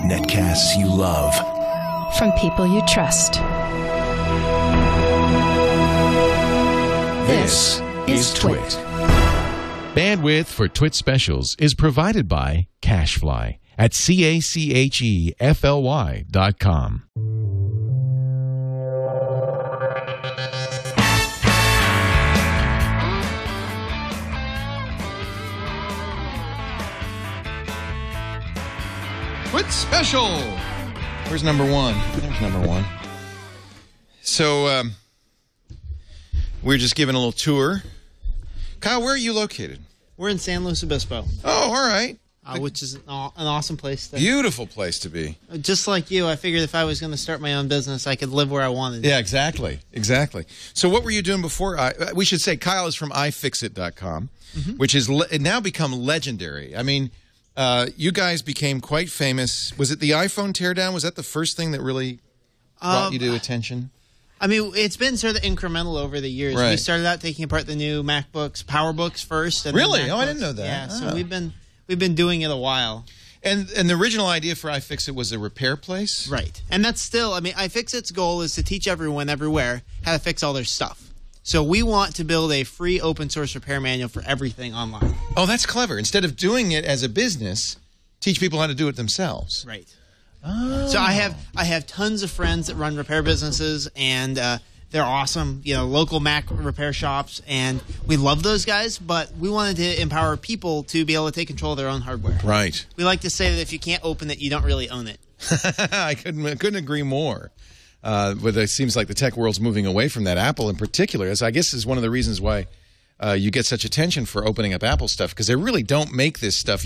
Netcasts you love. From people you trust. This is TWiT. Bandwidth for TWiT specials is provided by Cachefly at CACHEFLY.com. TWiT special. Where's number one? There's number one. So, we're just giving a little tour. Kyle, where are you located? We're in San Luis Obispo. Oh, all right. Which is an awesome place. Beautiful place to be. Just like you, I figured if I was going to start my own business, I could live where I wanted. Yeah, exactly. Exactly. So what were you doing before? We should say Kyle is from iFixit.com, which has now become legendary. I mean, you guys became quite famous. Was it the iPhone teardown? Was that the first thing that really brought you to attention? I mean, it's been sort of incremental over the years. Right. We started out taking apart the new MacBooks, PowerBooks first. And Really? then Oh, I MacBooks. didn't know that. Yeah, Oh. so we've been doing it a while. And the original idea for iFixit was a repair place? Right. And that's still, I mean, iFixit's goal is to teach everyone everywhere how to fix all their stuff. So we want to build a free open source repair manual for everything online. Oh, that's clever. Instead of doing it as a business, teach people how to do it themselves. Right. Oh. So I have tons of friends that run repair businesses, and they're awesome, local Mac repair shops, and we love those guys, but we wanted to empower people to be able to take control of their own hardware. Right. We like to say that if you can't open it, you don't really own it. I couldn't agree more. But it seems like the tech world's moving away from that. Apple in particular, as I guess is one of the reasons why you get such attention for opening up Apple stuff, because they really don't make this stuff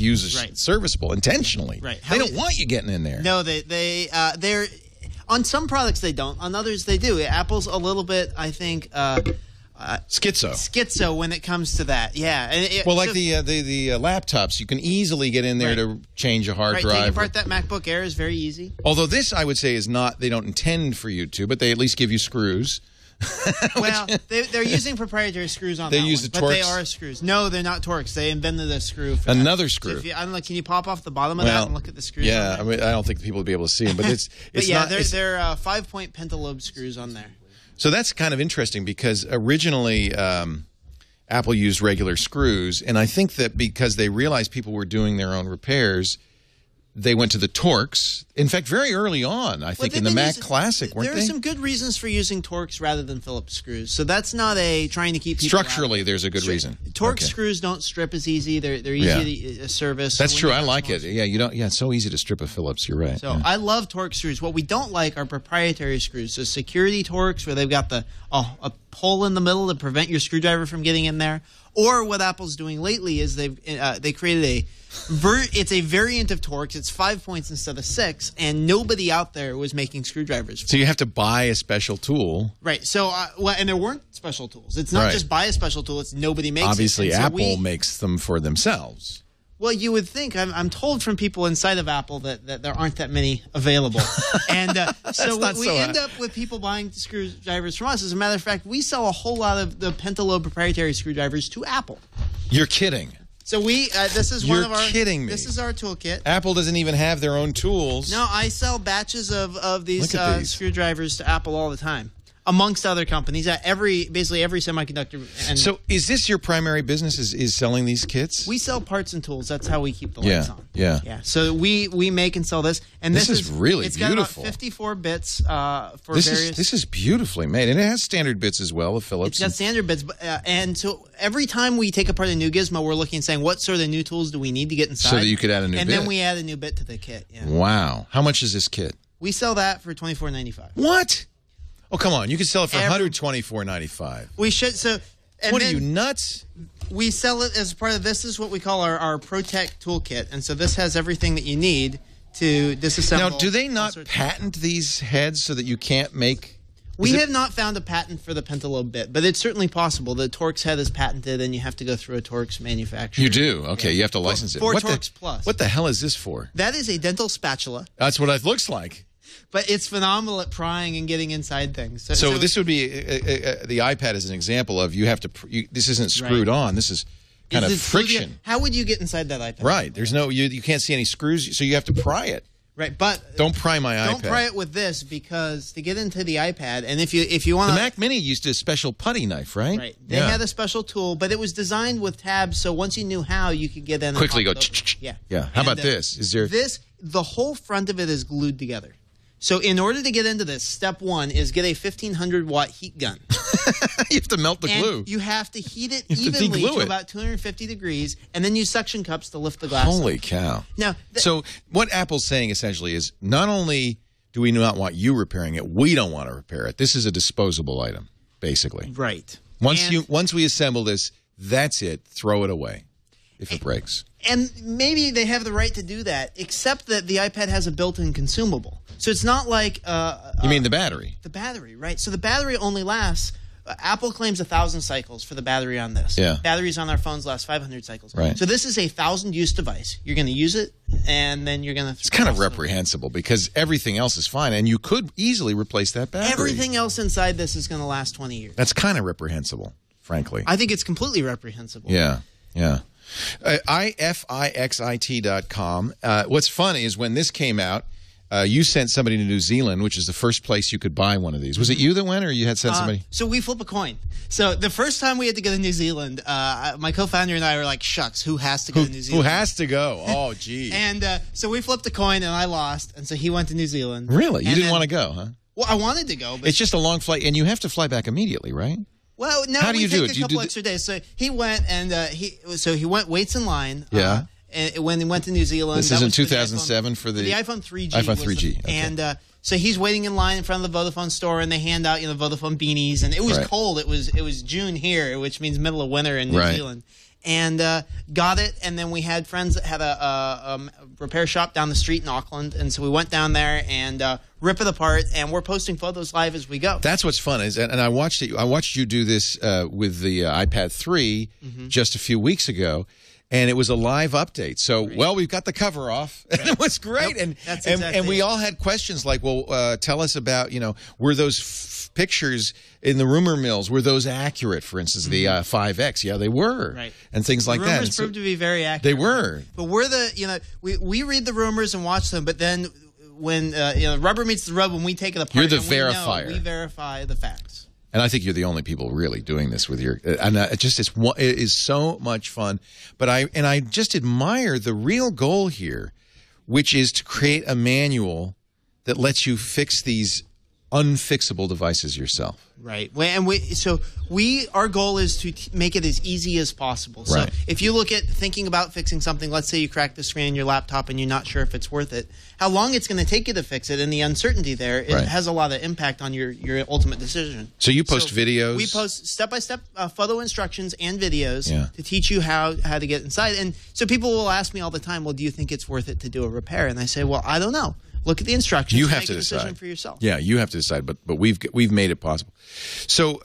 serviceable intentionally. Right. They don't want you getting in there. No, they're on some products they don't. On others they do. Apple's a little bit, I think, schizo when it comes to that. Yeah. And well, like the laptops, you can easily get in there to change a hard drive. Taking apart that MacBook Air is very easy. Although this, I would say, is not. They don't intend for you to, but they at least give you screws. Well, they're using proprietary screws on that one. They use the Torx? But they are screws. No, they're not Torx. They invented a screw for Another that. screw. So I don't know, can you pop off the bottom of that and look at the screws on there? I mean, I don't think people would be able to see them, but it's not. They're 5-point pentalobe screws on there. So that's kind of interesting because originally Apple used regular screws, and I think that because they realized people were doing their own repairs, they went to the Torx. In fact, very early on, I think in the Mac Classic, weren't they? There are some good reasons for using Torx rather than Phillips screws. So that's not trying to keep people structurally, there's a good reason. Torx screws don't strip as easy. They're easy to service. That's true. I like it. Yeah, you don't. Yeah, it's so easy to strip a Phillips. You're right. So I love Torx screws. What we don't like are proprietary screws. So security Torx, where they've got a hole in the middle to prevent your screwdriver from getting in there. Or what Apple's doing lately is they created it's a variant of Torx. It's 5 points instead of 6, and nobody out there was making screwdrivers for So you have to buy a special tool. Right. So and there weren't special tools. It's not just buy a special tool. It's nobody makes Obviously, it. Apple makes them for themselves. Well, you would think. I'm told from people inside of Apple that there aren't that many available. And so we end up with people buying screwdrivers from us. As a matter of fact, we sell a whole lot of the pentalobe proprietary screwdrivers to Apple. You're kidding. So this is one of our. You're kidding me. This is our toolkit. Apple doesn't even have their own tools. No, I sell batches of these screwdrivers to Apple all the time, amongst other companies. Basically every semiconductor. And so is this your primary business? Is selling these kits? We sell parts and tools. That's how we keep the lights on. Yeah. So we make and sell this, and this is really it's beautiful. Got about 54 bits for various. This is beautifully made, and it has standard bits as well. Of Phillips. It's got standard bits, and so every time we take apart a new gizmo, we're looking and saying, what sort of new tools do we need to get inside, so that you could add a new bit, and then we add a new bit to the kit. Yeah. Wow, how much is this kit? We sell that for $24.95. What? Oh, come on! You can sell it for $124.95. We should. So, what are you, nuts? We sell it as part of this. Is what we call our ProTech toolkit, and so this has everything that you need to disassemble. Now, do they not patent these heads so that you can't make? We have not found a patent for the pentalobe bit, but it's certainly possible. The Torx head is patented, and you have to go through a Torx manufacturer. You do? Okay, you have to license it. For Torx Plus. What the hell is this for? That is a dental spatula. That's what it looks like. But it's phenomenal at prying and getting inside things. So this would be the iPad is an example of you have to. This isn't screwed on. This is kind of Is it glued together? friction. How would you get inside that iPad? Right. There's no you can't see any screws, so you have to pry it. Right, but Don't pry my iPad. don't pry it with this, because to get into the iPad, and if you want The to, Mac Mini used a special putty knife, right? right, they had a special tool, but it was designed with tabs, so once you knew how, you could get in and Quickly pop go. it open. Yeah, Yeah. How about this? Is there? The whole front of it is glued together. So in order to get into this, step one is get a 1500-watt heat gun. You have to melt the glue. And you have to heat it You have to evenly de-glue to it. about 250 degrees, and then use suction cups to lift the glass. Holy cow! Now, So what Apple's saying essentially is, not only do we not want you repairing it, we don't want to repair it. This is a disposable item, basically. right. Once we assemble this, that's it. Throw it away if it breaks. And maybe they have the right to do that, except that the iPad has a built-in consumable. So it's not like You mean the battery? the battery, right? So the battery only lasts. Apple claims 1,000 cycles for the battery on this. Yeah. Batteries on our phones last 500 cycles. Right. So this is a 1,000-use device. You're going to use it, and then you're going to. It's kind of reprehensible because everything else is fine, and you could easily replace that battery. Everything else inside this is going to last 20 years. That's kind of reprehensible, frankly. I think it's completely reprehensible. Yeah. iFixit.com. What's funny is when this came out, you sent somebody to New Zealand, which is the first place you could buy one of these. Was it you that went, or you had sent somebody? So we flip a coin. So the first time we had to go to New Zealand, my co-founder and I were like, shucks, who has to go to New Who Zealand? has to go? Oh, gee. And so we flipped a coin, and I lost, and so he went to New Zealand. Really? You And didn't then- want to go, huh? Well, I wanted to go, but It's just a long flight, and you have to fly back immediately, right? well, no, How do we you do take it? a Do you couple do the- extra days. So he went, and he went waits in line. Yeah. And when he went to New Zealand, This that is in was for the 2007 for the iPhone 3G. iPhone was the- 3G. Okay. And so he's waiting in line in front of the Vodafone store, and they hand out Vodafone beanies, and it was Right. cold. It was June here, which means middle of winter in New Right. Zealand. And got it, and then we had friends that had a repair shop down the street in Auckland, and so we went down there and rip it apart, and we're posting photos live as we go. That's what's fun is, and I watched it. I watched you do this with the iPad 3 just a few weeks ago, and it was a live update. So, well, we've got the cover off, and it was great. Nope, and that's and exactly we it. all had questions like, well, tell us about were those pictures in the rumor mills, were those accurate? For instance, the 5X, yeah, they were, Right. and things like that. Rumors And so proved to be very accurate. they were. But we're the, we read the rumors and watch them, but then when, rubber meets the rub, when we take it apart, You're the and we know, verifier. we verify the facts. And I think you're the only people really doing this with your. And it is so much fun. But I just admire the real goal here, which is to create a manual that lets you fix these unfixable devices yourself. Right. And our goal is to make it as easy as possible. So Right. if you look at thinking about fixing something, let's say you crack the screen on your laptop and you're not sure if it's worth it, how long it's going to take you to fix it and the uncertainty there, it Right. has a lot of impact on your ultimate decision. So you post videos? We post step-by-step photo instructions and videos Yeah. to teach you how to get inside. And so people will ask me all the time, well, do you think it's worth it to do a repair? And I say, well, I don't know. Look at the instructions. You and have make to a decision decide for yourself. Yeah, you have to decide. But we've made it possible. So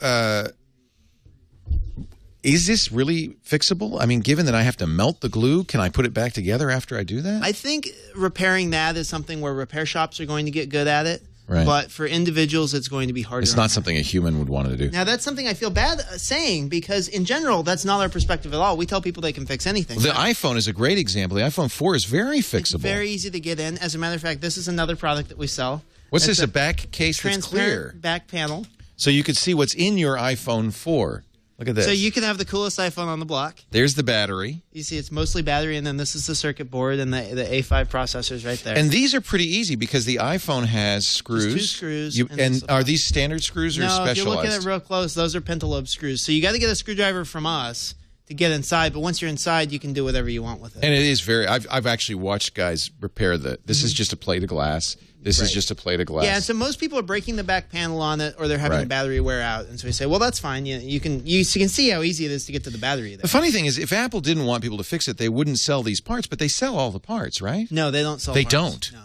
is this really fixable? I mean, given that I have to melt the glue, can I put it back together after I do that? I think repairing that is something where repair shops are going to get good at it. Right. But for individuals, it's going to be harder. It's not something a human would want to do. Now, that's something I feel bad saying because, in general, that's not our perspective at all. We tell people they can fix anything. The iPhone is a great example. The iPhone 4 is very fixable. It's very easy to get in. As a matter of fact, this is another product that we sell. What's It's this, a back case that's clear? transparent back panel. So you could see what's in your iPhone 4. Look at this. So you can have the coolest iPhone on the block. There's the battery. You see it's mostly battery, and then this is the circuit board and the A5 processors right there. And these are pretty easy because the iPhone has screws. Just 2 screws. And this- are these standard screws or No, specialized? if you look at it real close, those are pentalobe screws. So you got to get a screwdriver from us to get inside. But once you're inside, you can do whatever you want with it. And it is very. I've actually watched guys repair the. This is just a plate of glass. This is just a plate of glass. Yeah, and so most people are breaking the back panel on it, or they're having Right. the battery wear out. And so we say, well, that's fine. You can see how easy it is to get to the battery there. The funny thing is, if Apple didn't want people to fix it, they wouldn't sell these parts. But they sell all the parts, right? No, they don't sell. They parts. don't? No,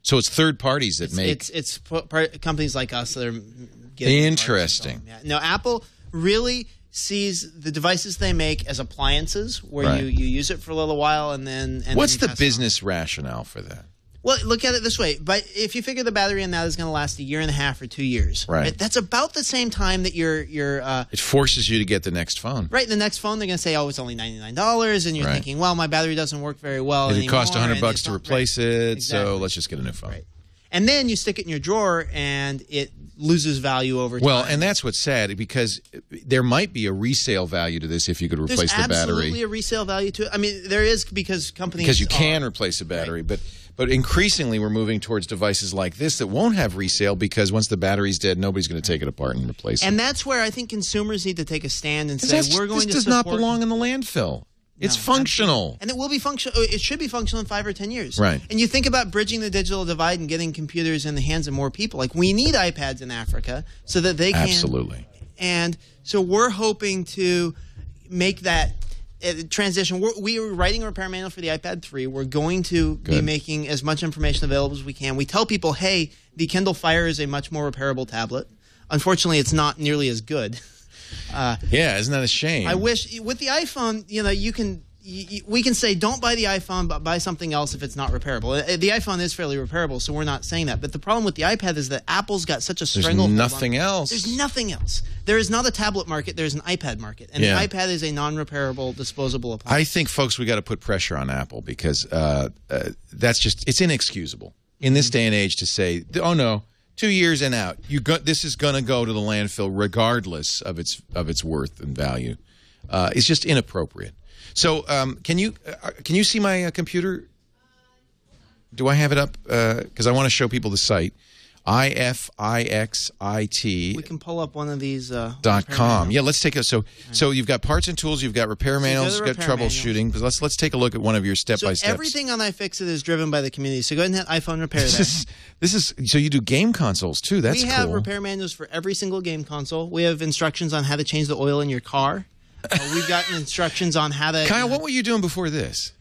So it's third parties that make. it's companies like us that are getting Interesting. the parts and selling them. Yeah. No, Apple really sees the devices they make as appliances, where Right. you use it for a little while and then. What's then the you pass it on. business rationale for that? Well, look at it this way. But if you figure the battery on that is going to last 1.5 years or 2 years, right? That's about the same time that your it forces you to get the next phone. Right, the next phone they're going to say, oh, it's only $99, and you're thinking, well, my battery doesn't work very well anymore. It cost $100 to replace it, exactly. So let's just get a new phone. Right. And then you stick it in your drawer, and it loses value over time. Well, and that's what's sad, because there might be a resale value to this if you could replace the battery. There's absolutely a resale value to it. I mean, there is, because companies... Because you can replace a battery, but increasingly we're moving towards devices like this that won't have resale, because once the battery's dead, nobody's going to take it apart and replace it. And that's where I think consumers need to take a stand and say, we're going to This does not belong in the landfill. It's functional. And it will be functional. It should be functional in 5 or 10 years. Right. And you think about bridging the digital divide and getting computers in the hands of more people. Like, we need iPads in Africa so that they can... Absolutely. And so we're hoping to make that transition. We are writing a repair manual for the iPad 3. We're going to be making as much information available as we can. We tell people, hey, the Kindle Fire is a much more repairable tablet. Unfortunately, it's not nearly as good. Yeah, isn't that a shame? I wish with the iPhone, we can say don't buy the iPhone, but buy something else if it's not repairable. The iPhone is fairly repairable, so we're not saying that. But the problem with the iPad is that Apple's got such a stranglehold. There's nothing else. There's nothing else. There is not a tablet market. There's an iPad market, and the iPad is a non-repairable, disposable appliance. I think, folks, we got to put pressure on Apple, because that's just—it's inexcusable in this day and age to say, "Oh no, 2 years and out, this is going to go to the landfill regardless of its worth and value." It's just inappropriate. So, can you see my computer? Do I have it up? Because I want to show people the site, iFixit. We can pull up one of these. .com. Yeah, let's take a so you've got parts and tools, you've got repair manuals, you've got troubleshooting. But let's take a look at one of your step-by-steps. So everything on iFixit is driven by the community. So go ahead and hit iPhone repair. This is so you do game consoles too. That's cool. We have repair manuals for every single game console. We have instructions on how to change the oil in your car. We've gotten instructions on how to... Kyle, what were you doing before this?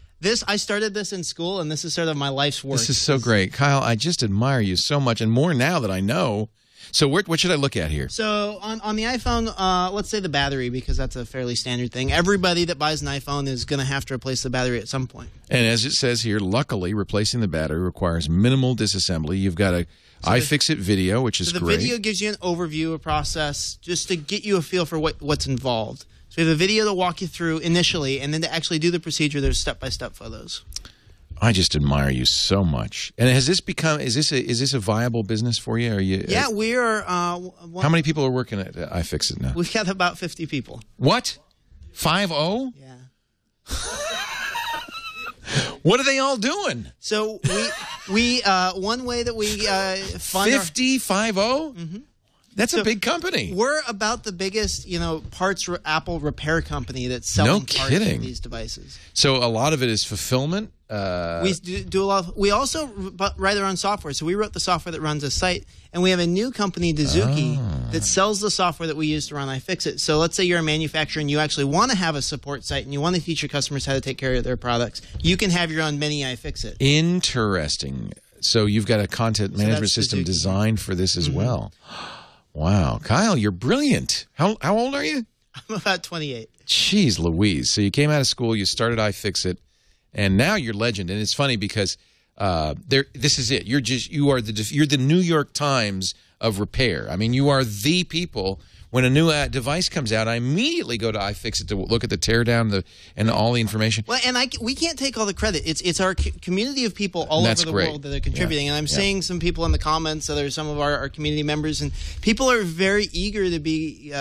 I started this in school, and this is sort of my life's work. This is so great. Kyle, I just admire you so much, and more now that I know. So what should I look at here? So on the iPhone, let's say the battery, because that's a fairly standard thing. Everybody that buys an iPhone is going to have to replace the battery at some point. And as it says here, luckily, replacing the battery requires minimal disassembly. You've got a iFixit video, which is great. The video gives you an overview, a process, just to get you a feel for what's involved. So we have a video to walk you through initially, and then to actually do the procedure, there's step-by-step photos. I just admire you so much. And has this become? Is this a viable business for you? Are you? Yeah, we are. How many people are working at iFixit now? We've got about 50 people. What? 50? Yeah. What are they all doing? So we one way that we fund 50? Mm-hmm. That's a big company. We're about the biggest, parts Apple repair company that's selling parts for these devices. So a lot of it is fulfillment. We do a lot. We also write our own software. So we wrote the software that runs the site, and we have a new company, Dazuki, that sells the software that we use to run iFixit. So let's say you're a manufacturer and you actually want to have a support site and you want to teach your customers how to take care of their products. You can have your own mini iFixit. Interesting. So you've got a content management system designed for this as well. Wow. Kyle, you're brilliant. How old are you? I'm about 28. Jeez Louise. So you came out of school, you started iFixit, and now you're legend. And it's funny because this is it. You're the New York Times of repair. I mean, you are the people. When a new device comes out, I immediately go to iFixit to look at the teardown and all the information. Well, and we can't take all the credit. It's our community of people all over the world that are contributing. And I'm seeing some people in the comments that are some of our community members, and people are very eager to be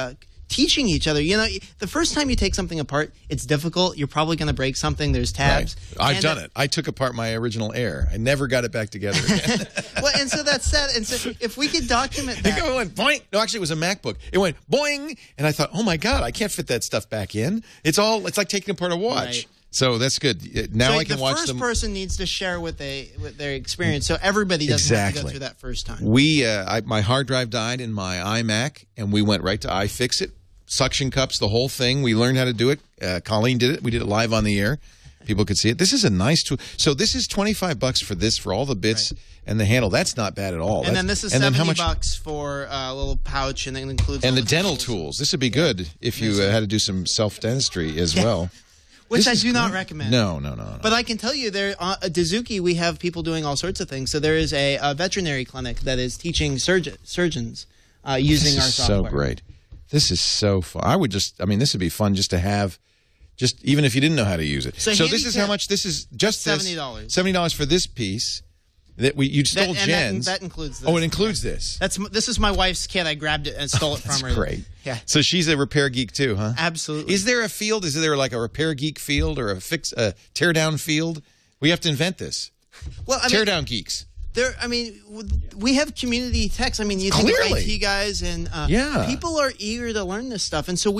teaching each other. The first time you take something apart, it's difficult. You're probably going to break something. There's tabs. Right. I've done it. I took apart my original Air. I never got it back together again. Well, and so that's sad. And so if we could document that. It went boing. No, actually, it was a MacBook. It went boing. And I thought, oh, my God, I can't fit that stuff back in. It's like taking apart a watch. Right. So that's good. Now I can watch them. The first person needs to share with their experience, so everybody doesn't have to go through that first time. My hard drive died in my iMac, and we went right to iFixit. Suction cups, the whole thing. We learned how to do it. Colleen did it. We did it live on the air. People could see it. This is a nice tool. So this is $25 for this, for all the bits and the handle. That's not bad at all. And then this is $70 for a little pouch, and it includes the dental tools. This would be good if you had to do some self-dentistry as well. Which I do not recommend. No. But I can tell you, there at Dazuki, we have people doing all sorts of things. So there is a veterinary clinic that is teaching surgeons using our software. So great. This is so fun. I would just, I mean, this would be fun just to have, just even if you didn't know how to use it. So this is how much, this is just $70. $70 for this piece. That you stole Jen's. That includes this. Oh, it includes this. This is my wife's kit. I grabbed it and stole it from her. That's great. Yeah. So she's a repair geek too, huh? Absolutely. Is there a field? Is there like a repair geek field or a tear down field? We have to invent this. Well, tear down geeks. We have community techs. I mean, you think of IT guys, and people are eager to learn this stuff. And so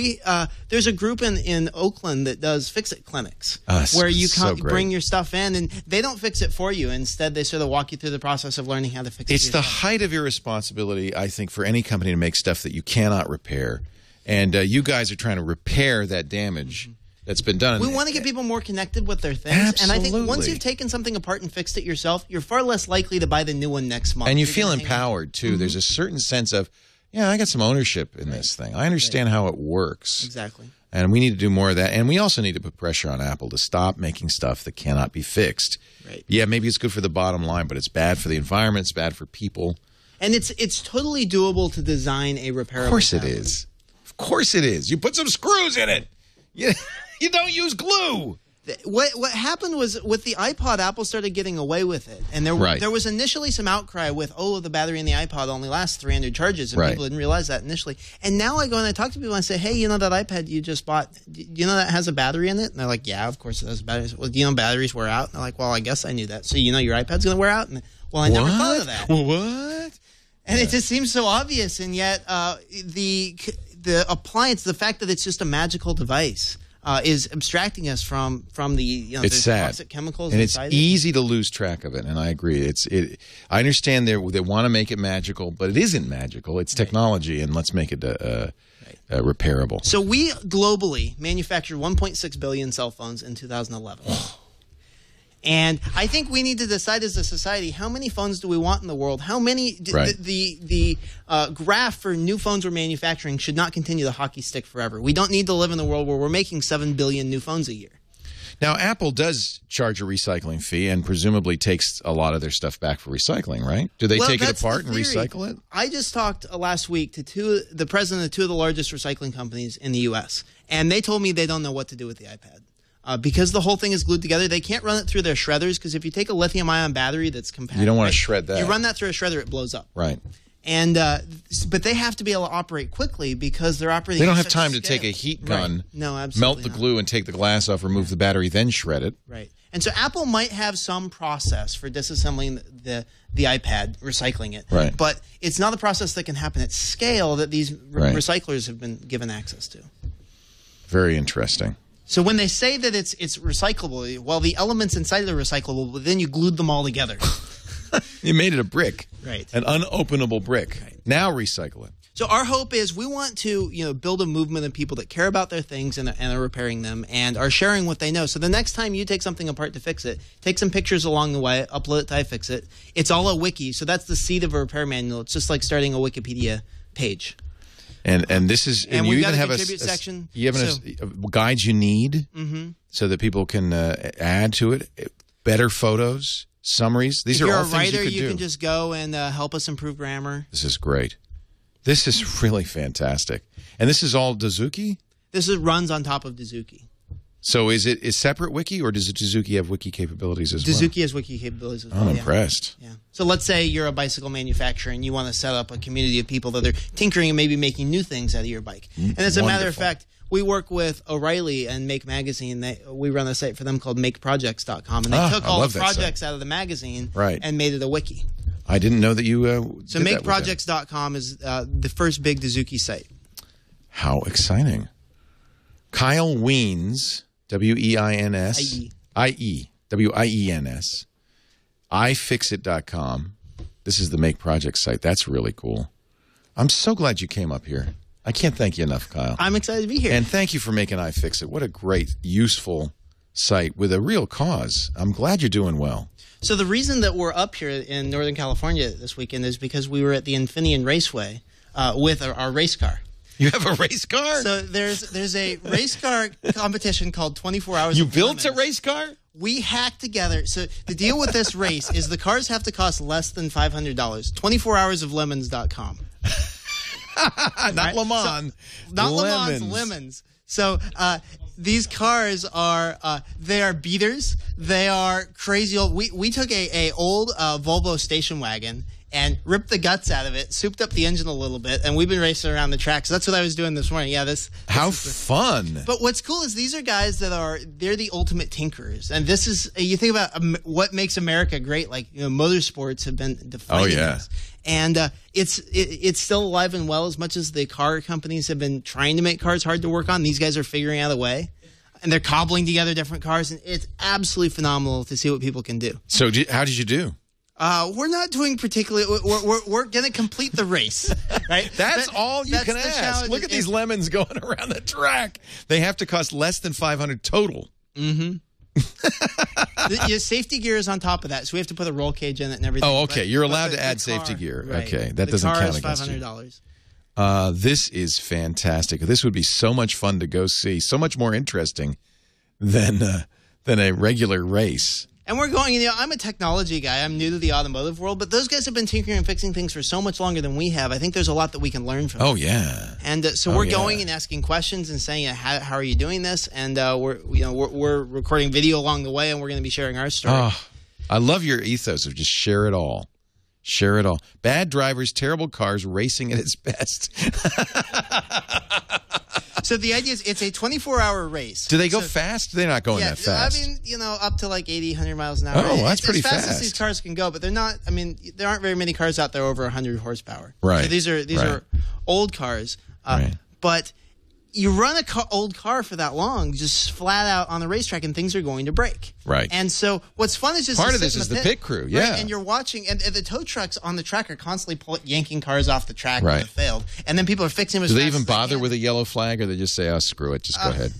there's a group in Oakland that does fix-it clinics where you bring your stuff in, and they don't fix it for you. Instead, they sort of walk you through the process of learning how to fix it. It's the height of irresponsibility, I think, for any company to make stuff that you cannot repair. And you guys are trying to repair that damage. That's been done. We want to get people more connected with their things. Absolutely. And I think once you've taken something apart and fixed it yourself, you're far less likely to buy the new one next month. And you feel empowered, too. There's a certain sense of, I got some ownership in this thing. I understand how it works. Exactly. And we need to do more of that. And we also need to put pressure on Apple to stop making stuff that cannot be fixed. Right. Yeah, maybe it's good for the bottom line, but it's bad for the environment. It's bad for people. And it's totally doable to design a repairable Of course it tablet. is. Of course it is. You put some screws in it. You don't use glue. What happened was with the iPod, Apple started getting away with it. And there was initially some outcry with, the battery in the iPod only lasts 300 charges. And people didn't realize that initially. And now I go and I talk to people and I say, hey, that iPad you just bought, do you know that has a battery in it? And they're like, yeah, of course it has a battery. Well, do you know batteries wear out? And they're like, well, I guess I knew that. So you know your iPad's going to wear out? And well, I never thought of that. What? And it just seems so obvious. And yet the appliance, the fact that it's just a magical device, is abstracting us from the it's sad. Toxic chemicals and inside it's easy to lose track of it. And I agree. I understand they want to make it magical, but it isn't magical. It's technology, and let's make it repairable. So we globally manufactured 1.6 billion cell phones in 2011. And I think we need to decide as a society, how many phones do we want in the world? How many the graph for new phones we're manufacturing should not continue the hockey stick forever. We don't need to live in the world where we're making 7 billion new phones a year. Now, Apple does charge a recycling fee and presumably takes a lot of their stuff back for recycling, right? Do they take it apart and recycle it? I just talked last week to the president of two of the largest recycling companies in the U.S., and they told me they don't know what to do with the iPad. Because the whole thing is glued together, they can't run it through their shredders, because if you take a lithium-ion battery that's compatible, you don't want to shred that. You run that through a shredder, it blows up. Right. And but they have to be able to operate quickly because they're operating. They don't have time to take a heat gun, no, absolutely melt the glue, and take the glass off, remove the battery, then shred it. Right. And so Apple might have some process for disassembling the iPad, recycling it. Right. But it's not a process that can happen at scale that these recyclers have been given access to. Very interesting. So when they say that it's recyclable, well, the elements inside are recyclable, but then you glued them all together. You made it a brick. Right. An unopenable brick. Right. Now recycle it. So our hope is we want to build a movement of people that care about their things and are repairing them and are sharing what they know. So the next time you take something apart to fix it, take some pictures along the way, upload it to iFixit. It's all a wiki, so that's the seed of a repair manual. It's just like starting a Wikipedia page. And this is and you we've even got a have contribute section. You have guides you need so that people can add to it. Better photos, summaries. These are all things you could do. If you're a writer, you can just go and help us improve grammar. This is great. This is really fantastic. And this is all Dazuki? This runs on top of Dazuki. So is separate wiki, or does Dazuki have wiki capabilities as well? Dazuki has wiki capabilities as well. I'm impressed. Yeah. So let's say you're a bicycle manufacturer and you want to set up a community of people that are tinkering and maybe making new things out of your bike. And as a matter of fact, we work with O'Reilly and Make Magazine. We run a site for them called makeprojects.com. And they took all the projects out of the magazine and made it a wiki. I didn't know that you So makeprojects.com is the first big Dazuki site. How exciting. Kyle Wiens, W-E-I-N-S, I-E-W-I-E-N-S, iFixit.com. This is the Make Projects site. That's really cool. I'm so glad you came up here. I can't thank you enough, Kyle. I'm excited to be here. And thank you for making iFixit. What a great, useful site with a real cause. I'm glad you're doing well. So the reason that we're up here in Northern California this weekend is because we were at the Infineon Raceway with our race car. You have a race car? So there's a race car competition called 24 Hours You of built a Lemons. race car? We hacked together. So the deal with this race is the cars have to cost less than $500. 24hoursoflemons.com. Not Le Mans. Not Le Mans, lemons. So these cars are they are beaters. They are crazy old. We took a old Volvo station wagon and ripped the guts out of it, souped up the engine a little bit, and we've been racing around the track. So that's what I was doing this morning. Yeah, this How is fun. But what's cool is these are guys they're the ultimate tinkerers, and this is you think about what makes America great. Like motorsports have been defining this. And it's still alive and well. As much as the car companies have been trying to make cars hard to work on, these guys are figuring out a way, and they're cobbling together different cars, and it's absolutely phenomenal to see what people can do. So how did you do? We're not doing particularly. We're going to complete the race, right? That's all you can ask. Look at these lemons going around the track. They have to cost less than $500 total. Mm-hmm. Your safety gear is on top of that, so we have to put a roll cage in it and everything. Oh, okay. You're allowed to add safety gear. Right. Okay, that doesn't count against you. The car is $500. This is fantastic. This would be so much fun to go see. So much more interesting than a regular race. And we're going, I'm a technology guy. I'm new to the automotive world, but those guys have been tinkering and fixing things for so much longer than we have. I think there's a lot that we can learn from them. Oh, yeah. And so we're going and asking questions and saying, how are you doing this? And we're recording video along the way, and we're going to be sharing our story. Oh, I love your ethos of just share it all. Share it all. Bad drivers, terrible cars, racing at its best. So the idea is it's a 24-hour race. Do they go fast? They're not going that fast. I mean, up to like 80, 100 miles an hour. Oh, that's pretty fast. As fast as these cars can go, but they're not. I mean, there aren't very many cars out there over 100 horsepower. Right. So these are old cars. Right. But you run an old car for that long, just flat out on the racetrack, and things are going to break. Right. And so what's fun is just part to of this sit is in the pit crew. Yeah. Right? And you're watching, and the tow trucks on the track are constantly yanking cars off the track Right. that have failed, and then people are fixing them. Do they even bother with a yellow flag, or they just say, "Oh, screw it, just go ahead"?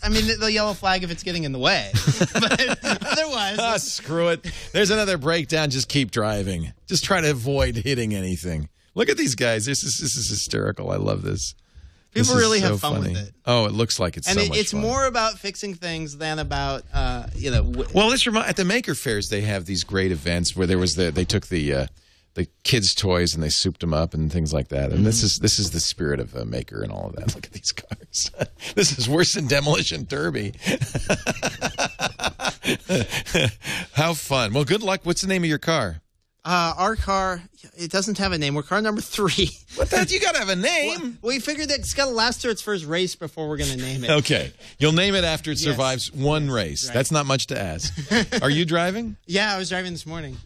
I mean, they'll yellow flag if it's getting in the way, but otherwise, screw it. There's another breakdown. Just keep driving. Just try to avoid hitting anything. Look at these guys. This is hysterical. I love this. People really have fun with it. Oh, it looks like it's so much fun. And it's more about fixing things than about, Well, at the Maker Fairs, they have these great events where they took the kids' toys and they souped them up and things like that. And this is the spirit of a Maker and all of that. Look at these cars. This is worse than Demolition Derby. How fun. Well, good luck. What's the name of your car? Our car, it doesn't have a name. We're car number 3. You got to have a name. Well, we figured that it's got to last through its first race before we're going to name it. Okay. You'll name it after it survives one race. Right. That's not much to ask. Are you driving? Yeah, I was driving this morning.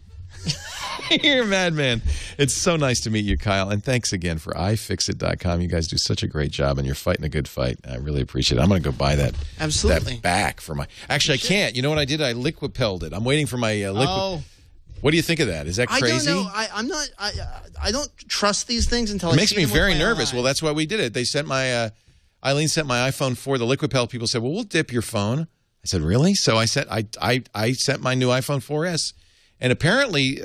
You're a madman. It's so nice to meet you, Kyle. And thanks again for iFixit.com. You guys do such a great job, and you're fighting a good fight. I really appreciate it. I'm going to go buy that. Absolutely. That back for my. Actually, I can't. You know what I did? I liquid-pelled it. I'm waiting for my liquid. Oh. What do you think of that? Is that crazy? I don't know. I'm not. I don't trust these things until it I makes see me them with very my nervous. eyes. Well, that's why we did it. They sent my Eileen sent my iPhone 4. The liquid pellet people said, "Well, we'll dip your phone." I said, "Really?" So I said, I sent my new iPhone 4S, and apparently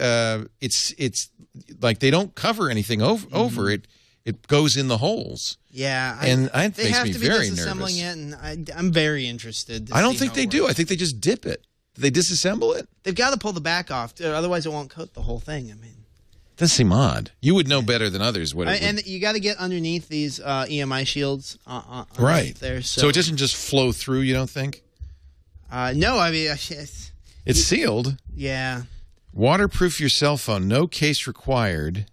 it's like they don't cover anything over it. It goes in the holes. Yeah, and it they makes have me to be very disassembling nervous. it, and I'm very interested. I don't think they do. I think they just dip it. Do they disassemble it? They've got to pull the back off, otherwise it won't coat the whole thing. I mean, does seem odd. You would know better than others. And you got to get underneath these EMI shields, right there. So it doesn't just flow through. You don't think? No, I mean it's sealed. Yeah. Waterproof your cell phone. No case required.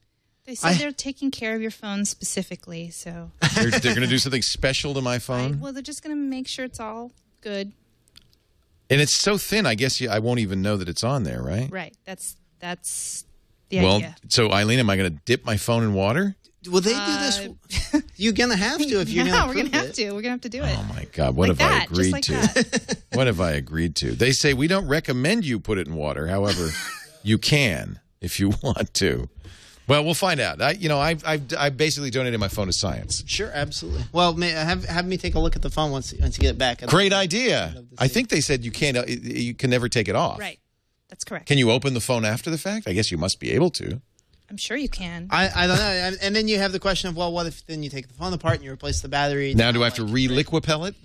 They said they're taking care of your phone specifically, so they're going to do something special to my phone. Well, they're just going to make sure it's all good. And it's so thin, I guess I won't even know that it's on there, right? Right. That's the idea. So Eileen, am I going to dip my phone in water? Will they do this? You're going to have to if you're going to. We're going to have to. We're going to have to do it. Oh my God! What have I agreed to? What have I agreed to? They say we don't recommend you put it in water. However, you can if you want to. Well, we'll find out. I basically donated my phone to science. Sure, absolutely. Well, have me take a look at the phone once you get it back. Great idea. I think they said you can never take it off. Right. That's correct. Can you open the phone after the fact? I guess you must be able to. I'm sure you can. I don't know. And then you have the question of, well, what if then you take the phone apart and you replace the battery? Now do I have to re-liquipel it?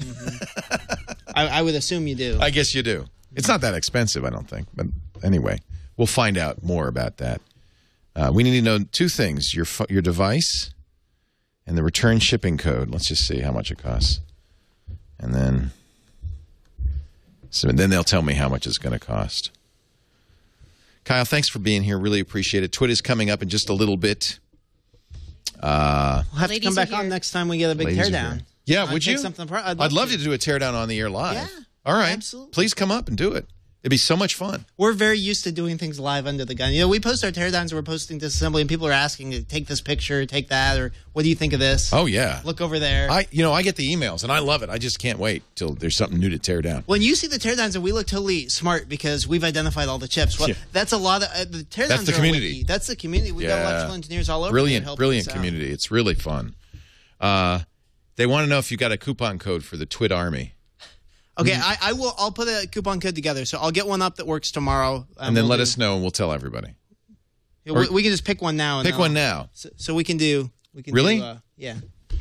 I would assume you do. I guess you do. It's not that expensive, I don't think. But anyway, we'll find out more about that. We need to know two things: your device and the return shipping code. Let's just see how much it costs, and then they'll tell me how much it's going to cost. Kyle, thanks for being here. Really appreciate it. TWiT is coming up in just a little bit. We'll have to Ladies come back are on here. next time we get a big Ladies are teardown. here. Yeah, I'd would take you? something apart. I'd love to do a teardown on the air live. Yeah, all right. absolutely. Please come up and do it. It'd be so much fun. We're very used to doing things live under the gun. You know, we post our teardowns, we're posting disassembly, and people are asking, take this picture, take that, or what do you think of this? Oh, yeah. Look over there. I get the emails, and I love it. I just can't wait till there's something new to tear down. When you see the teardowns, and we look totally smart because we've identified all the chips. Well, Yeah. that's a lot of the teardowns. That's the are a community. wiki. That's the community. We've got electrical engineers all over. Brilliant, helping brilliant us out. community. It's really fun. They want to know if you got a coupon code for the TWiT Army. Okay, I will. I'll put a coupon code together, so I'll get one up that works tomorrow, And then let us know, and we'll tell everybody. We can just pick one now. And Pick one now. So we can do. Really? Yeah,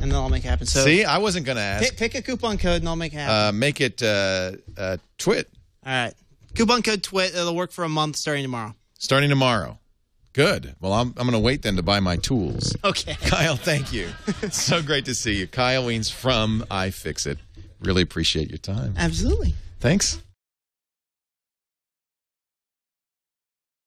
and then I'll make it happen. So See, I wasn't going to ask. pick a coupon code, and I'll make it happen. Make it TWiT. All right, coupon code TWiT. It'll work for a month starting tomorrow. Starting tomorrow. Good. Well, I'm going to wait then to buy my tools. Okay. Kyle, thank you. So great to see you. Kyle Wiens from iFixit. Really appreciate your time. Absolutely. Thanks.